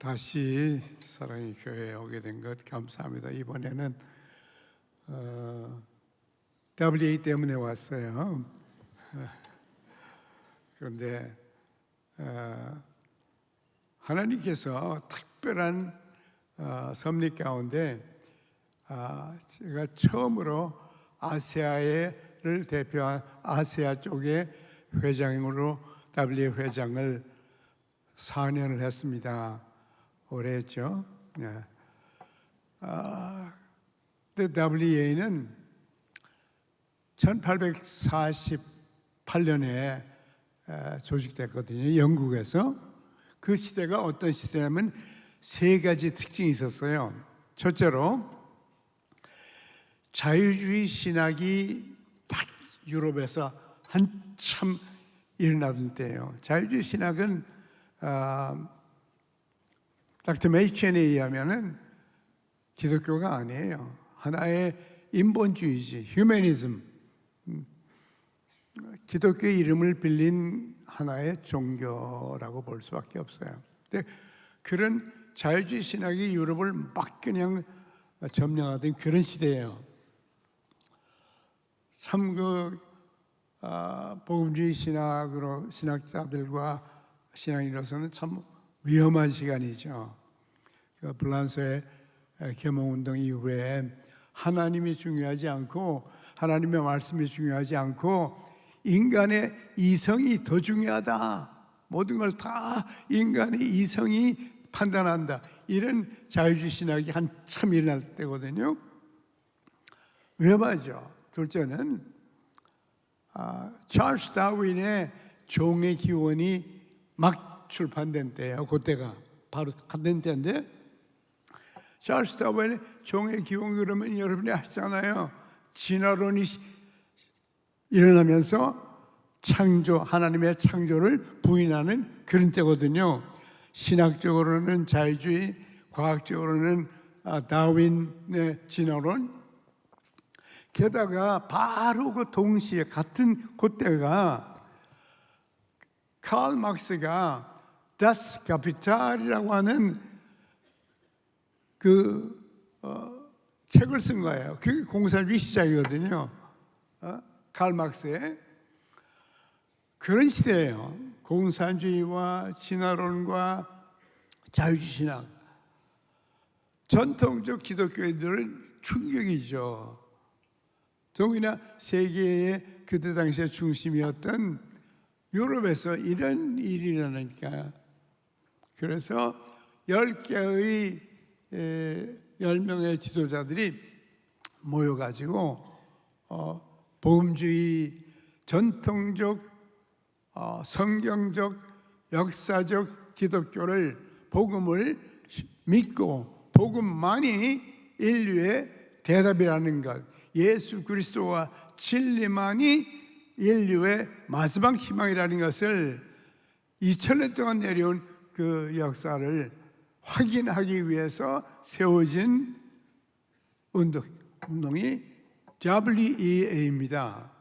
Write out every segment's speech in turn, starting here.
다시 사랑의 교회에 오게 된 것 감사합니다. 이번에는 WA 때문에 왔어요. 그런데 하나님께서 특별한 섭리 가운데 제가 처음으로 아시아를 대표한 아시아 쪽의 회장으로 WA 회장을 4년을 했습니다. 오래 했죠. 네. 근데 WA는 1848년에 조직됐거든요. 영국에서. 그 시대가 어떤 시대냐면 세 가지 특징이 있었어요. 첫째로 자유주의 신학이 막 유럽에서 한참 일어나던 때예요. 자유주의 신학은 닥터 메이첸에 의하면은 기독교가 아니에요. 하나의 인본주의지, 휴머니즘, 기독교의 이름을 빌린 하나의 종교라고 볼 수밖에 없어요. 근데 그런 자유주의 신학이 유럽을 막 그냥 점령하던 그런 시대예요. 참 복음주의 신학자들과 신앙인으로서는 참 위험한 시간이죠. 불란서의 계몽운동 이후에 하나님이 중요하지 않고 하나님의 말씀이 중요하지 않고 인간의 이성이 더 중요하다. 모든 걸 다 인간의 이성이 판단한다. 이런 자유주의 신학이 한참 일어날 때거든요. 위험하죠. 둘째는 찰스 다윈의 종의 기원이 막 출판된 때예요. 그때가 바로 같은 때인데 찰스 다윈의 종의 기원 그러면 여러분이 아시잖아요. 진화론이 일어나면서 하나님의 창조를 부인하는 그런 때거든요. 신학적으로는 자유주의, 과학적으로는 다윈의 진화론. 게다가 바로 그 동시에 같은 그때가 칼 막스가 Das Kapital이라고 하는 책을 쓴 거예요. 그게 공산주의 시작이거든요. 칼 막스의 그런 시대예요. 공산주의와 진화론과 자유주의 신학, 전통적 기독교인들은 충격이죠. 동이나 세계의 그때 당시의 중심이었던 유럽에서 이런 일이 일어나니까 그래서 10명의 지도자들이 모여가지고 복음주의, 전통적, 성경적, 역사적 기독교를 복음을 믿고 복음만이 인류의 대답이라는 것, 예수 그리스도와 진리만이 인류의 마지막 희망이라는 것을 2000년 동안 내려온 그 역사를 확인하기 위해서 세워진 운동이 WEA입니다.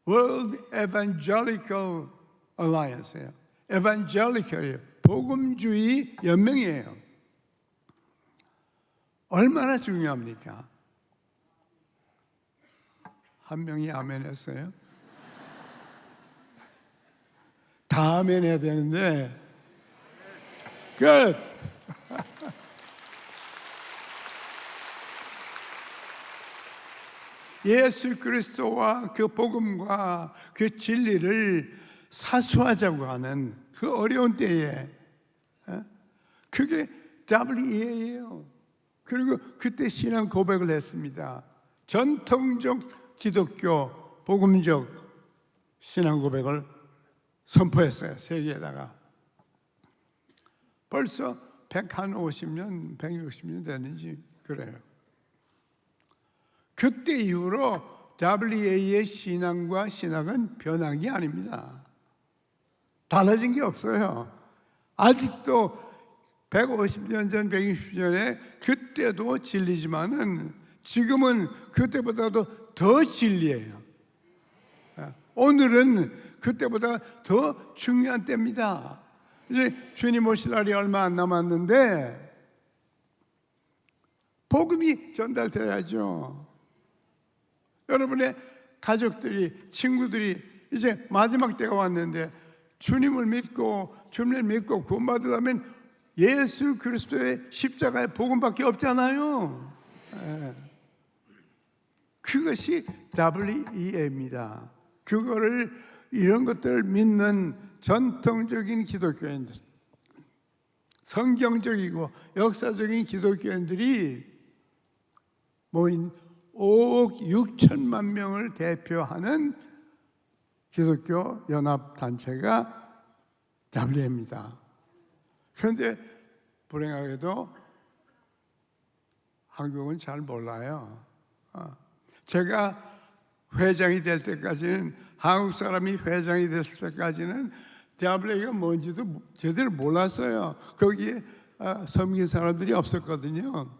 World Evangelical Alliance예요. Evangelical이에요. 복음주의 연맹이에요. 얼마나 중요합니까? 한 명이 아멘 했어요. 다 아멘 해야 되는데 끝! 예수 그리스도와 그 복음과 그 진리를 사수하자고 하는 그 어려운 때에 그게 WEA예요. 그리고 그때 신앙 고백을 했습니다. 전통적 기독교 복음적 신앙 고백을 선포했어요. 세계에다가. 벌써 150년, 160년 됐는지 그래요. 그때 이후로 WA의 신앙과 신학은 변한 게 아닙니다. 달라진 게 없어요. 아직도 150년 전, 160년에 그때도 진리지만은 지금은 그때보다도 더 진리예요. 오늘은 그때보다 더 중요한 때입니다. 이제 주님 오실 날이 얼마 안 남았는데 복음이 전달돼야죠. 여러분의 가족들이, 친구들이 이제 마지막 때가 왔는데 주님을 믿고 주님을 믿고 구원받으려면 예수 그리스도의 십자가의 복음밖에 없잖아요. 그것이 WEA입니다. 그거를, 이런 것들을 믿는 전통적인 기독교인들, 성경적이고 역사적인 기독교인들이 모인 5억 6천만 명을 대표하는 기독교 연합단체가 WEA입니다. 그런데 불행하게도 한국은 잘 몰라요. 제가 회장이 될 때까지는, 한국 사람이 회장이 됐을 때까지는 WEA가 뭔지도 제대로 몰랐어요. 거기에 섬긴 사람들이 없었거든요.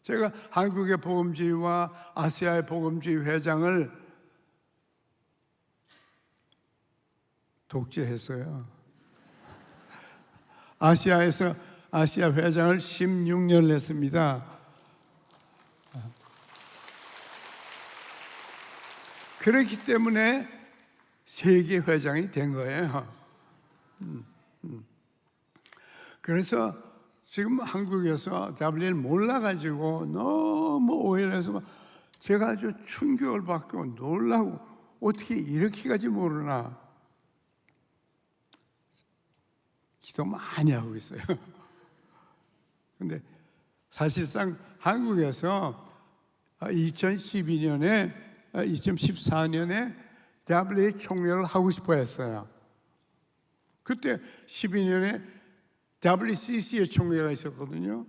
제가 한국의 복음주의와 아시아의 복음주의 회장을 독재했어요. 아시아에서 아시아 회장을 16년을 했습니다. 그렇기 때문에 세계 회장이 된 거예요. 그래서 지금 한국에서 WEA를 몰라가지고 너무 오해를 해서 제가 아주 충격을 받고 놀라고, 어떻게 이렇게까지 모르나. 기도 많이 하고 있어요. 근데 사실상 한국에서 2014년에 WEA 총회를 하고 싶어 했어요. 그때 12년에 WCC의 총회가 있었거든요.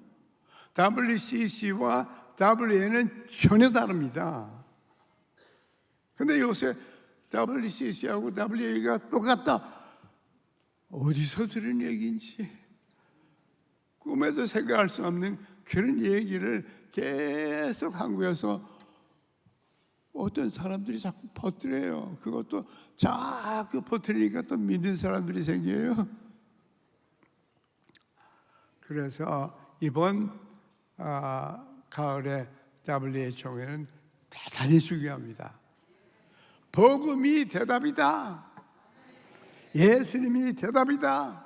WCC와 WEA는 전혀 다릅니다. 근데 요새 WCC하고 WEA가 똑같다. 어디서 들은 얘기인지 꿈에도 생각할 수 없는 그런 얘기를 계속 한국에서 어떤 사람들이 자꾸 퍼뜨려요. 그것도 자꾸 퍼뜨리니까 또 믿는 사람들이 생겨요. 그래서 이번 가을에 WEA 총회는 대단히 중요합니다. 복음이 대답이다. 예수님이 대답이다.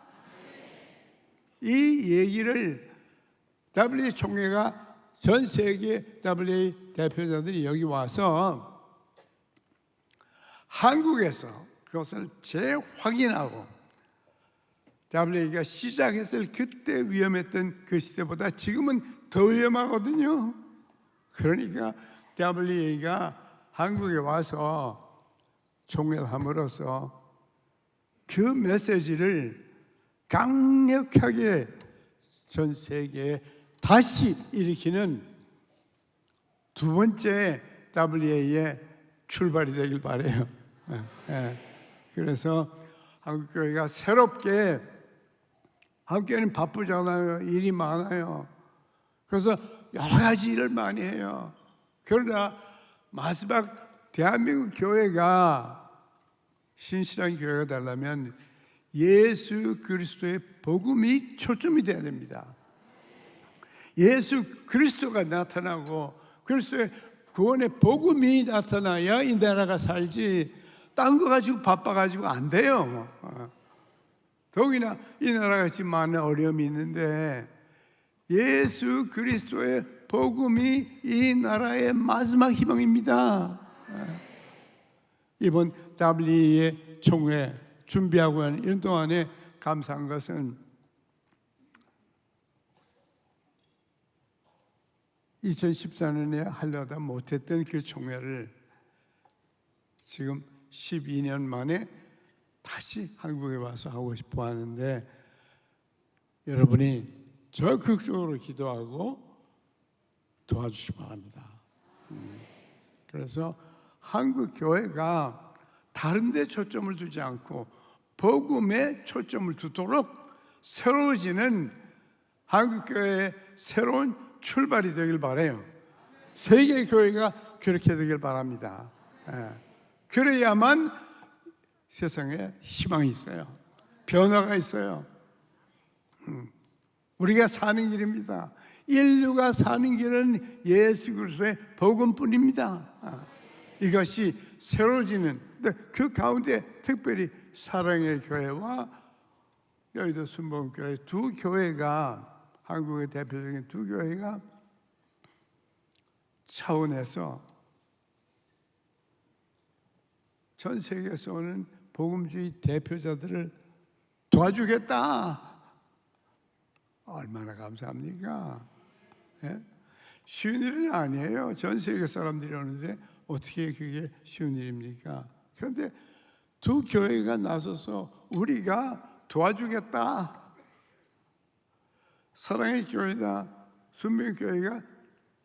이 얘기를 WEA 총회가, 전 세계 WEA 대표자들이 여기 와서 한국에서 그것을 재확인하고, WEA가 시작했을 그때 위험했던 그 시대보다 지금은 더 위험하거든요. 그러니까 WEA가 한국에 와서 총회를 함으로써 그 메시지를 강력하게 전 세계에 다시 일으키는 두 번째 WEA의 출발이 되길 바라요. 그래서 한국교회가 새롭게, 한국교회는 바쁘잖아요. 일이 많아요. 그래서 여러 가지 일을 많이 해요. 그러나 마지막 대한민국 교회가 신실한 교회가 되려면 예수 그리스도의 복음이 초점이 되어야 됩니다. 예수 그리스도가 나타나고 그리스도의 구원의 복음이 나타나야 이 나라가 살지, 딴 거 가지고 바빠가지고 안 돼요. 더욱이나 이 나라가 지금 많은 어려움이 있는데 예수 그리스도의 복음이 이 나라의 마지막 희망입니다. 이번 WEA 총회 준비하고 하는 이런 동안에 감사한 것은 2014년에 하려다 못했던 그 총회를 지금 12년 만에 다시 한국에 와서 하고 싶어 하는데, 여러분이 적극적으로 기도하고 도와주시기 바랍니다. 그래서 한국 교회가 다른 데 초점을 두지 않고 복음에 초점을 두도록 새로워지는 한국 교회의 새로운 출발이 되길 바라요. 세계 교회가 그렇게 되길 바랍니다. 그래야만 세상에 희망이 있어요. 변화가 있어요. 우리가 사는 길입니다. 인류가 사는 길은 예수 그리스도의 복음뿐입니다. 이것이 새로워지는, 그 가운데 특별히 사랑의 교회와 여의도 순복음교회 두 교회가, 한국의 대표적인 두 교회가 차원에서 전 세계에서 오는 복음주의 대표자들을 도와주겠다. 얼마나 감사합니까? 예? 쉬운 일은 아니에요. 전 세계 사람들이 오는데 어떻게 그게 쉬운 일입니까? 그런데 두 교회가 나서서 우리가 도와주겠다. 사랑의 교회나 순명교회가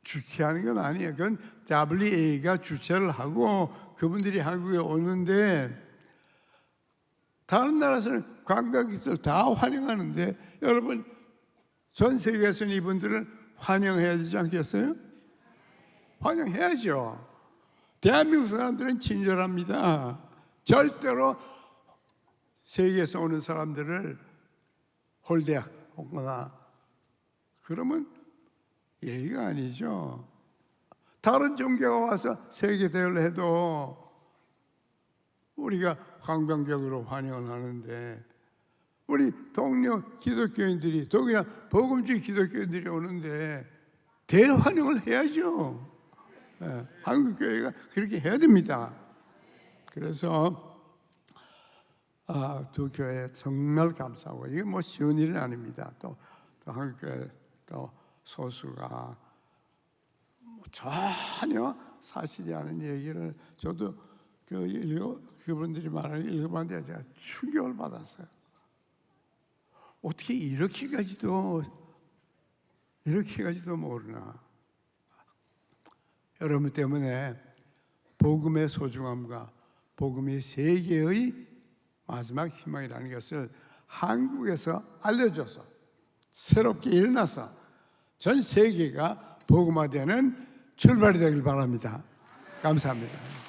주최하는 건 아니에요. 그건 WA가 주최를 하고 그분들이 한국에 오는데, 다른 나라에서는 관광객들 다 환영하는데, 여러분 전 세계에서는 이분들을 환영해야 되지 않겠어요? 환영해야죠. 대한민국 사람들은 친절합니다. 절대로 세계에서 오는 사람들을 홀대하거나 그러면 예의가 아니죠. 다른 종교가 와서 세계 대회를 해도 우리가 관광객으로 환영을 하는데, 우리 동료 기독교인들이, 더구나 복음주의 기독교인들이 오는데 대환영을 해야죠. 한국 교회가 그렇게 해야 됩니다. 그래서 두 교회 정말 감사하고, 이게 뭐 쉬운 일은 아닙니다. 또 한국 교회 또 소수가 전혀 사실이 않은 얘기를 저도 그분들이 말하는 읽어봤는데 제가 충격을 받았어요. 어떻게 이렇게까지도 모르나. 여러분 때문에 복음의 소중함과 복음이 세계의 마지막 희망이라는 것을 한국에서 알려줘서 새롭게 일어나서 전 세계가 복음화되는 출발이 되길 바랍니다. 감사합니다.